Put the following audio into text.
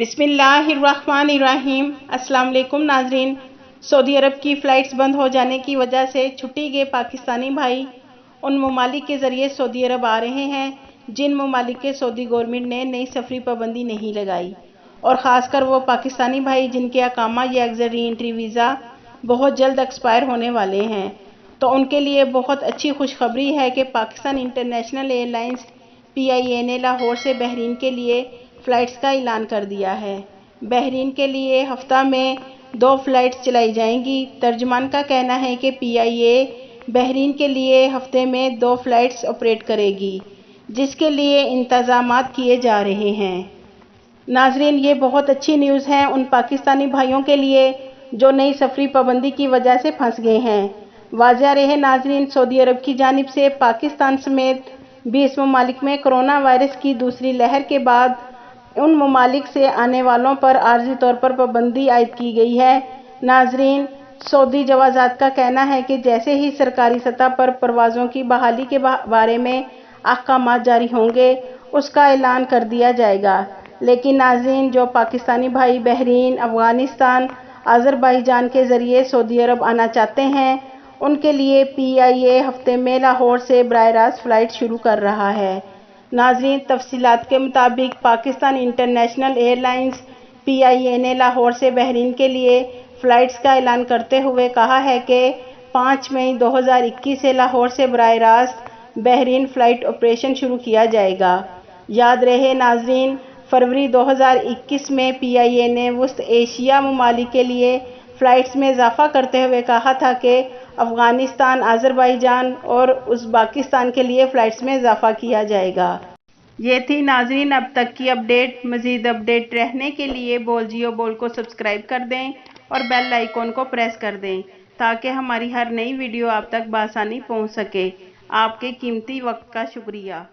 बिस्मिल्लाहिर्रहमानिर्रहीम। अस्सलाम वालेकुम नाजरीन। सऊदी अरब की फ़्लाइट्स बंद हो जाने की वजह से छुट्टी गए पाकिस्तानी भाई उन ममालिक के ज़रिए सऊदी अरब आ रहे हैं जिन ममालिक के सऊदी गवर्नमेंट ने नई सफरी पाबंदी नहीं लगाई, और ख़ासकर वो पाकिस्तानी भाई जिनके अकामा या री एंट्री वीज़ा बहुत जल्द एक्सपायर होने वाले हैं। तो उनके लिए बहुत अच्छी खुशखबरी है कि पाकिस्तान इंटरनेशनल एयरलाइंस PIA ने लाहौर से बहरीन के लिए फ़्लाइट्स का ऐलान कर दिया है। बहरीन के लिए हफ्ता में 2 फ़्लाइट्स चलाई जाएंगी। तर्जमान का कहना है कि PIA बहरीन के लिए हफ्ते में 2 फ़्लाइट्स ऑपरेट करेगी, जिसके लिए इंतज़ामात किए जा रहे हैं। नाजरीन, ये बहुत अच्छी न्यूज़ है उन पाकिस्तानी भाइयों के लिए जो नई सफरी पाबंदी की वजह से फंस गए हैं। वाज़ेह रहे नाजरीन, सऊदी अरब की जानिब से पाकिस्तान समेत 20 ममालिक में कोरोना वायरस की दूसरी लहर के बाद उन ममालिक से आने वालों पर आर्जी तौर पर पाबंदी आयद की गई है। नाजरीन, सऊदी जवाज़ात का कहना है कि जैसे ही सरकारी सतह पर परवाज़ों की बहाली के बारे में अहकामात जारी होंगे, उसका ऐलान कर दिया जाएगा। लेकिन नाजरीन, जो पाकिस्तानी भाई बहरीन, अफ़गानिस्तान, अज़रबैजान के ज़रिए सऊदी अरब आना चाहते हैं, उनके लिए PIA हफ्ते में लाहौर से बराह रास्त फ़्लाइट शुरू कर रहा है। नाज़रीन, तफसीलात के मुताबिक पाकिस्तान इंटरनेशनल एयरलाइंस PIA ने लाहौर से बहरीन के लिए फ़्लाइट्स का ऐलान करते हुए कहा है कि 5 मई 2021 से लाहौर से बराह रास्त बहरीन फ़्लाइट ऑपरेशन शुरू किया जाएगा। याद रहे नाज़रीन, फरवरी 2021 में PIA ने वस्त एशिया ममालिक के लिए फ़्लाइट्स में इजाफ़ा करते हुए कहा था कि अफ़गानिस्तान, अज़रबैजान और उज़्बेकिस्तान के लिए फ़्लाइट्स में इजाफ़ा किया जाएगा। ये थी नाजरीन अब तक की अपडेट। मज़ीद अपडेट रहने के लिए बोल जियो बोल को सब्सक्राइब कर दें और बेल आइकॉन को प्रेस कर दें ताकि हमारी हर नई वीडियो आप तक बआसानी पहुंच सके। आपके कीमती वक्त का शुक्रिया।